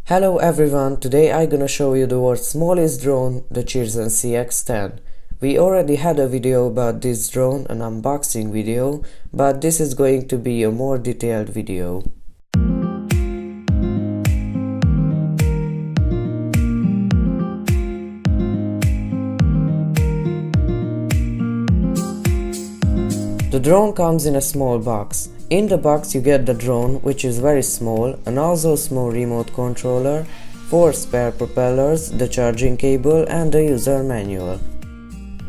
Hello everyone, today I'm gonna show you the world's smallest drone, the Cheerson CX-10. We already had a video about this drone, an unboxing video, but this is going to be a more detailed video. The drone comes in a small box. In the box you get the drone, which is very small, and also small remote controller, 4 spare propellers, the charging cable and the user manual.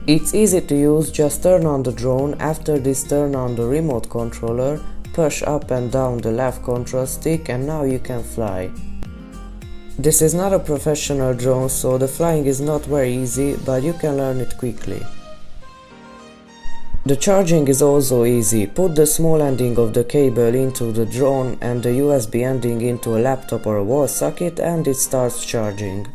It's easy to use, just turn on the drone, after this turn on the remote controller, push up and down the left control stick and now you can fly. This is not a professional drone, so the flying is not very easy, but you can learn it quickly. The charging is also easy. Put the small ending of the cable into the drone and the USB ending into a laptop or a wall socket and it starts charging.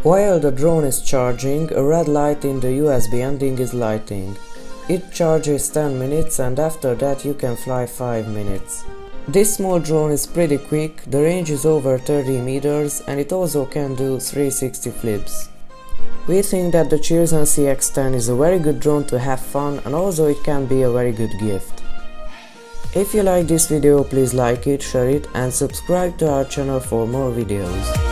While the drone is charging, a red light in the USB ending is lighting. It charges 10 minutes and after that you can fly 5 minutes. This small drone is pretty quick, the range is over 30 meters and it also can do 360 flips. We think that the Cheerson CX-10 is a very good drone to have fun and also it can be a very good gift. If you like this video, please like it, share it and subscribe to our channel for more videos.